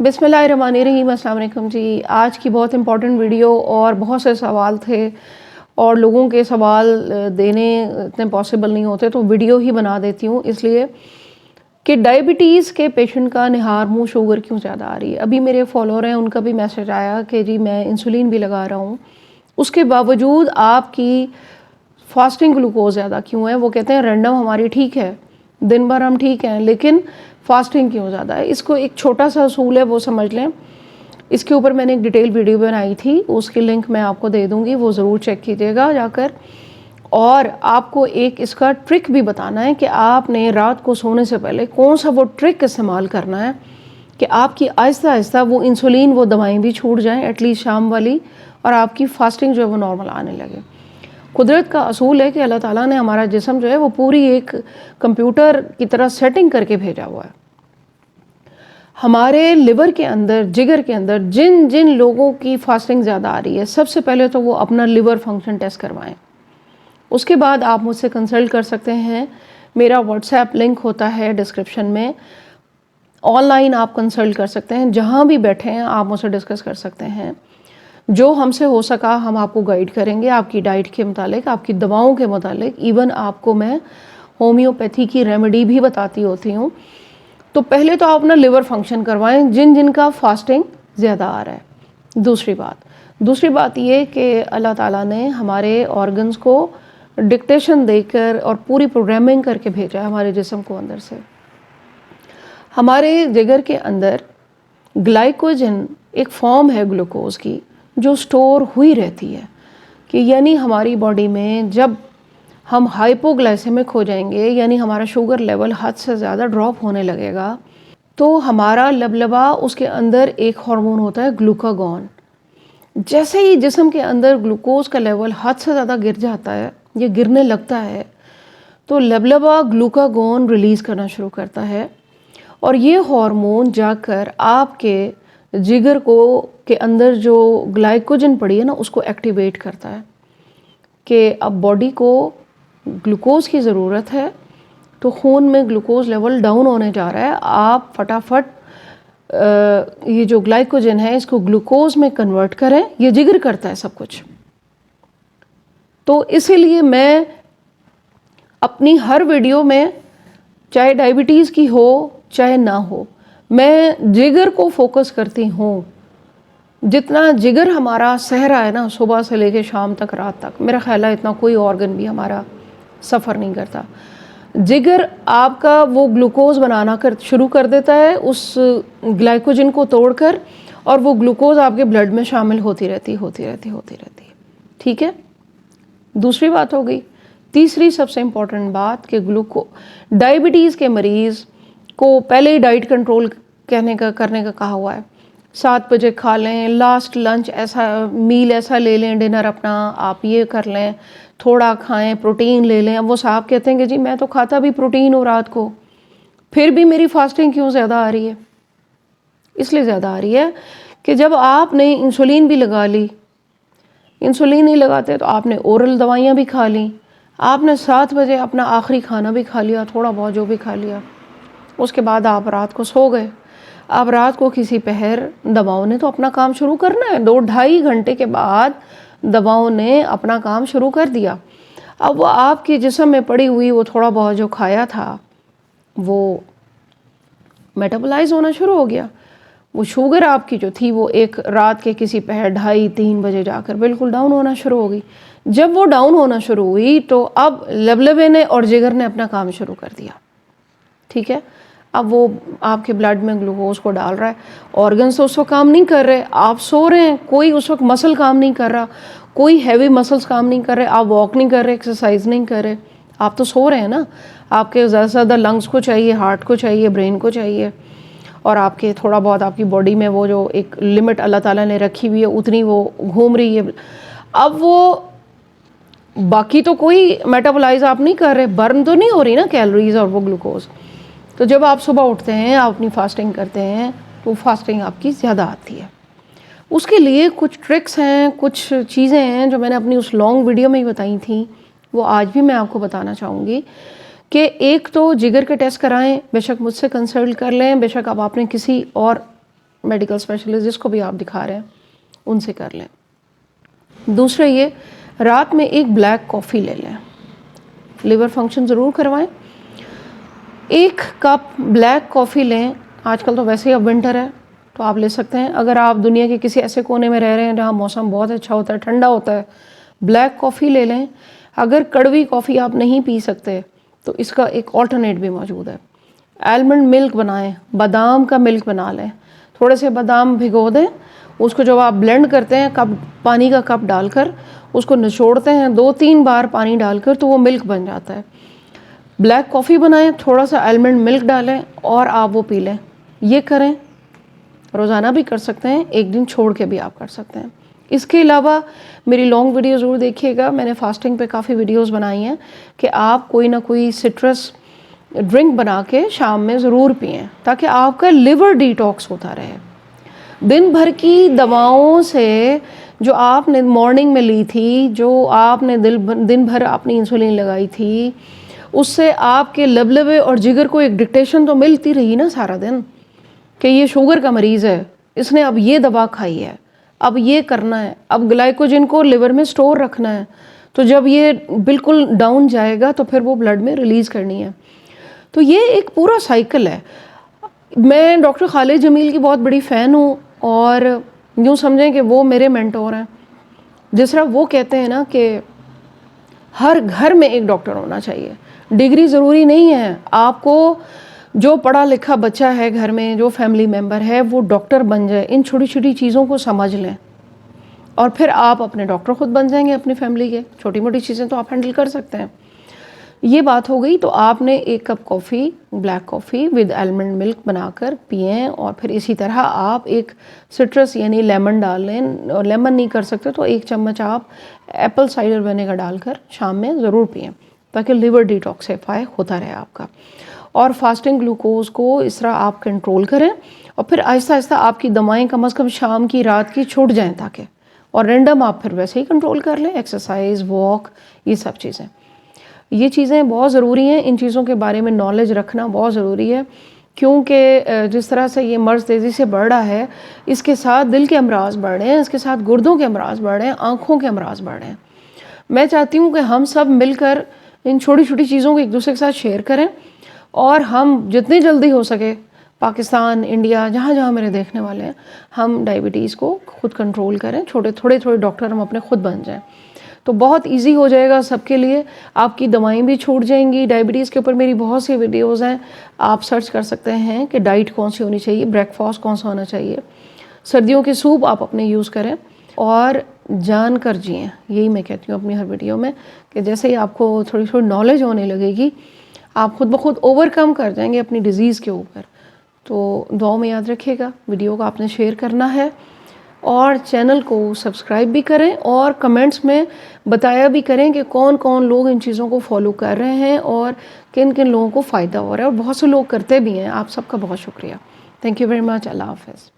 बिस्मिल्लाहिर्रहमानिर्रहीम। अस्सलाम वालेकुम जी। आज की बहुत इंपॉर्टेंट वीडियो और बहुत से सवाल थे और लोगों के सवाल देने इतने पॉसिबल नहीं होते, तो वीडियो ही बना देती हूँ इसलिए कि डायबिटीज़ के पेशेंट का निहार मुँह शुगर क्यों ज़्यादा आ रही है। अभी मेरे फॉलोअर हैं, उनका भी मैसेज आया कि जी मैं इंसुलिन भी लगा रहा हूँ, उसके बावजूद आपकी फास्टिंग ग्लूकोज ज़्यादा क्यों है। वो कहते हैं रैंडम हमारी ठीक है, दिन भर हम ठीक हैं, लेकिन फास्टिंग क्यों ज़्यादा है। इसको एक छोटा सा असूल है, वो समझ लें। इसके ऊपर मैंने एक डिटेल वीडियो बनाई थी, उसकी लिंक मैं आपको दे दूँगी, वो ज़रूर चेक कीजिएगा जाकर। और आपको एक इसका ट्रिक भी बताना है कि आपने रात को सोने से पहले कौन सा वो ट्रिक इस्तेमाल करना है कि आपकी आहिस्ता आहिस्ता वो इंसुलिन, वो दवाएं भी छूट जाएं एटलीस्ट शाम वाली, और आपकी फास्टिंग जो है वो नॉर्मल आने लगे। कुदरत का असूल है कि अल्लाह ताला ने हमारा जिस्म जो है वो पूरी एक कंप्यूटर की तरह सेटिंग करके भेजा हुआ है। हमारे लिवर के अंदर, जिगर के अंदर जिन जिन लोगों की फास्टिंग ज़्यादा आ रही है, सबसे पहले तो वो अपना लिवर फंक्शन टेस्ट करवाएं। उसके बाद आप मुझसे कंसल्ट कर सकते हैं। मेरा व्हाट्सएप लिंक होता है डिस्क्रिप्शन में, ऑनलाइन आप कंसल्ट कर सकते हैं, जहाँ भी बैठे हैं आप मुझसे डिस्कस कर सकते हैं। जो हमसे हो सका हम आपको गाइड करेंगे, आपकी डाइट के मुतालिक, आपकी दवाओं के मुतालिक। इवन आपको मैं होम्योपैथी की रेमेडी भी बताती होती हूँ। तो पहले तो आप अपना लिवर फंक्शन करवाएं जिन जिन का फास्टिंग ज़्यादा आ रहा है। दूसरी बात ये कि अल्लाह ताला ने हमारे ऑर्गन्स को डिक्टेशन देकर और पूरी प्रोग्रामिंग करके भेजा है हमारे जिस्म को अंदर से। हमारे जिगर के अंदर ग्लाइकोजन एक फॉर्म है ग्लूकोज की, जो स्टोर हुई रहती है, कि यानी हमारी बॉडी में जब हम हाइपोग्लाइसेमिक हो जाएंगे, यानी हमारा शुगर लेवल हद से ज़्यादा ड्रॉप होने लगेगा, तो हमारा लबलबा, उसके अंदर एक हार्मोन होता है ग्लूकागॉन। जैसे ही जिस्म के अंदर ग्लूकोज का लेवल हद से ज़्यादा गिर जाता है या गिरने लगता है, तो लबलबा ग्लूकागॉन रिलीज़ करना शुरू करता है, और ये हार्मोन जाकर आपके जिगर को के अंदर जो ग्लाइकोजन पड़ी है ना, उसको एक्टिवेट करता है कि अब बॉडी को ग्लूकोज की ज़रूरत है, तो खून में ग्लूकोज लेवल डाउन होने जा रहा है। आप फटाफट ये जो ग्लाइकोजन है इसको ग्लूकोज में कन्वर्ट करें। ये जिगर करता है सब कुछ। तो इसीलिए मैं अपनी हर वीडियो में, चाहे डायबिटीज़ की हो चाहे ना हो, मैं जिगर को फोकस करती हूँ। जितना जिगर हमारा सह रहा है ना सुबह से लेके शाम तक, रात तक, मेरा ख्याल है इतना कोई ऑर्गन भी हमारा सफ़र नहीं करता। जिगर आपका वो ग्लूकोज बनाना शुरू कर देता है उस ग्लाइकोजन को तोड़कर, और वो ग्लूकोज आपके ब्लड में शामिल होती रहती है। ठीक है, दूसरी बात हो गई। तीसरी सबसे इम्पॉर्टेंट बात कि डायबिटीज़ के मरीज़ को पहले ही डाइट कंट्रोल करने का कहा हुआ है। 7 बजे खा लें, लास्ट लंच ऐसा मील ऐसा ले लें, डिनर अपना आप ये कर लें, थोड़ा खाएं, प्रोटीन ले लें। अब वो साहब कहते हैं कि जी मैं तो खाता भी प्रोटीन हूँ रात को, फिर भी मेरी फास्टिंग क्यों ज़्यादा आ रही है। इसलिए ज़्यादा आ रही है कि जब आपने इंसुलिन भी लगा ली, इंसुलिन नहीं लगाते तो आपने ओरल दवाइयाँ भी खा ली, आपने 7 बजे अपना आखिरी खाना भी खा लिया, थोड़ा बहुत जो भी खा लिया, उसके बाद आप रात को सो गए। अब रात को किसी पहर दवाओं ने तो अपना काम शुरू करना है। 2-2.5 घंटे के बाद दवाओं ने अपना काम शुरू कर दिया। अब वो आपके जिस्म में पड़ी हुई वो थोड़ा बहुत जो खाया था वो मेटाबोलाइज होना शुरू हो गया। वो शुगर आपकी जो थी वो एक रात के किसी पहर 2:30-3 बजे जाकर बिल्कुल डाउन होना शुरू हो गई। जब वो डाउन होना शुरू हुई तो अब लबलबे ने और जिगर ने अपना काम शुरू कर दिया। ठीक है, अब वो आपके ब्लड में ग्लूकोज को डाल रहा है। ऑर्गन्स तो उस वक्त काम नहीं कर रहे, आप सो रहे हैं, कोई उस वक्त मसल काम नहीं कर रहा, कोई हैवी मसल्स काम नहीं कर रहे, आप वॉक नहीं कर रहे, एक्सरसाइज नहीं कर रहे, आप तो सो रहे हैं ना। आपके ज़्यादा से ज़्यादा लंग्स को चाहिए, हार्ट को चाहिए, ब्रेन को चाहिए, और आपके थोड़ा बहुत आपकी बॉडी में वो जो एक लिमिट अल्लाह ताला ने रखी हुई है उतनी वो घूम रही है। अब वो बाकी तो कोई मेटाबोलाइज आप नहीं कर रहे, बर्न तो नहीं हो रही ना कैलोरीज और वो ग्लूकोज। तो जब आप सुबह उठते हैं, आप अपनी फास्टिंग करते हैं, तो फास्टिंग आपकी ज़्यादा आती है। उसके लिए कुछ ट्रिक्स हैं, कुछ चीज़ें हैं जो मैंने अपनी उस लॉन्ग वीडियो में ही बताई थी, वो आज भी मैं आपको बताना चाहूँगी। कि एक तो जिगर के टेस्ट कराएं, बेशक मुझसे कंसल्ट कर लें, बेशक अब आपने किसी और میڈیکل اسپیشلسٹ جس کو بھی آپ دکھا رہے ہیں ان سے کر لیں. دوسرا یہ رات میں ایک بلیک کافی لے لیں, لیور فنکشن ضرور کروائیں. 1 کپ بلیک کافی لیں. آج کل تو ویسے ہی اب ونٹر ہے تو آپ لے سکتے ہیں. اگر آپ دنیا کے کسی ایسے کونے میں رہ رہے ہیں جہاں موسم بہت اچھا ہوتا ہے, ٹھنڈا ہوتا ہے, بلیک کافی لے لیں. اگر کڑوی کافی آپ نہیں پی سکتے تو اس کا ایک آلٹرنیٹ بھی موجود ہے. آلمنڈ ملک بنائیں, بادام کا ملک بنا لیں. تھوڑے سے بادام بھگو دیں, اس کو جب آپ بلینڈ کرتے ہیں پانی کا کپ ڈال کر اس کو نچوڑتے ہیں 2-3 بار پانی ڈال کر تو وہ ملک بن جاتا ہے. بلیک کافی بنائیں, تھوڑا سا آلمنڈ ملک ڈالیں اور آپ وہ پی لیں. یہ کریں, روزانہ بھی کر سکتے ہیں, ایک دن چھوڑ کے بھی آپ کر سکتے ہیں. اس کے علاوہ میری لانگ ویڈیو ضرور دیکھیے گا, میں نے فاسٹنگ پہ کافی ویڈیوز بنائی ہیں کہ آپ کوئی نہ کوئی سٹرس ڈرنک بنا کے شام میں ضرور پئیں تاکہ آپ کا لیور ڈیٹاکس ہوتا رہے. دن بھر کی دواؤں سے جو آپ نے مارننگ میں لی تھی, جو آپ نے دن بھر اپنی انسولین لگائی تھی, اس سے آپ کے لبلبے اور جگر کو ایک ڈکٹیشن تو ملتی رہی نا سارا دن کہ یہ شوگر کا مریض ہے, اس نے اب یہ دوا کھائی ہے, اب یہ کرنا ہے, اب گلائکوجن کو لیور میں سٹور رکھنا ہے. تو جب یہ بالکل ڈاؤن جائے گا تو پھر وہ بلڈ میں ریلیز کرنی ہے. تو یہ ایک پورا سائیکل ہے. میں ڈاکٹر خالد جمیل کی بہت بڑی فین ہوں اور یوں سمجھیں کہ وہ میرے مینٹور ہیں. جس طرح وہ کہتے ہیں نا کہ ہر گھر میں ایک ڈاکٹر ہونا چاہیے. ڈگری ضروری نہیں ہے, آپ کو جو پڑھا لکھا بچہ ہے گھر میں, جو فیملی ممبر ہے وہ ڈاکٹر بن جائے, ان چھوٹی چھوٹی چیزوں کو سمجھ لیں اور پھر آپ اپنے ڈاکٹر خود بن جائیں گے اپنی فیملی کے. چھوٹی موٹی چیزیں تو آپ ہینڈل کر سکتے ہیں. یہ بات ہو گئی. تو آپ نے 1 cup coffee, black coffee with almond milk بنا کر پئیں اور پھر اسی طرح آپ ایک سٹرس یعنی لیمن ڈال لیں, اور لیمن نہیں کر سکتے تو 1 چمچ آپ ایپل سائڈر وینیگر ڈال کر شام میں ضرور پئیں تاکہ لیور ڈیٹاکسیفائی ہوتا رہے آپ کا. اور فاسٹنگ گلوکوز کو اس طرح آپ کنٹرول کریں اور پھر آہستہ آہستہ آپ کی دوائیں کم از کم شام کی رات کی چھوٹ جائیں تاکہ, اور رینڈم آپ پھر ویسے ہی کنٹرول کر لیں, ایکسرسائز, واک, یہ سب چیزیں. یہ چیزیں بہت ضروری ہیں. ان چیزوں کے بارے میں نالج رکھنا بہت ضروری ہے کیونکہ جس طرح سے یہ مرض تیزی سے بڑھ رہا ہے, اس کے ساتھ دل کے امراض بڑھ رہے ہیں, اس کے ساتھ گردوں کے امراض بڑھ رہے ہیں, آنکھوں کے امراض بڑھ رہے ہیں. میں چاہتی ہوں کہ ہم سب مل کر ان چھوٹی چھوٹی چیزوں کو ایک دوسرے کے ساتھ شیئر کریں اور ہم جتنی جلدی ہو سکے پاکستان, انڈیا, جہاں جہاں میرے دیکھنے والے ہیں, ہم ڈائبٹیز کو خود کنٹرول کریں. تھوڑے ڈاکٹر ہم اپنے خود بن جائیں تو بہت ایزی ہو جائے گا سب کے لیے. آپ کی دوائیں بھی چھوٹ جائیں گی. ڈائبٹیز کے اوپر میری بہت سی ویڈیوز ہیں, آپ سرچ کر سکتے ہیں کہ ڈائٹ کون سی ہونی چاہیے, بریک فاسٹ کون سا ہونا چاہیے. سردیوں کے سوپ آپ اپنے یوز کریں اور جان کر جئیں. یہی میں کہتی ہوں اپنی ہر ویڈیو میں کہ جیسے ہی آپ کو تھوڑی تھوڑی نالج ہونے لگے گی آپ خود بخود اوور کم کر جائیں گے اپنی ڈیزیز کے اوپر. تو دعاؤں میں یاد رکھیے گا. ویڈیو کو آپ نے شیئر کرنا ہے اور چینل کو سبسکرائب بھی کریں اور کمنٹس میں بتایا بھی کریں کہ کون کون لوگ ان چیزوں کو فالو کر رہے ہیں اور کن کن لوگوں کو فائدہ ہو رہا ہے, اور بہت سے لوگ کرتے بھی ہیں. آپ سب کا بہت شکریہ. Thank you very much. اللہ حافظ.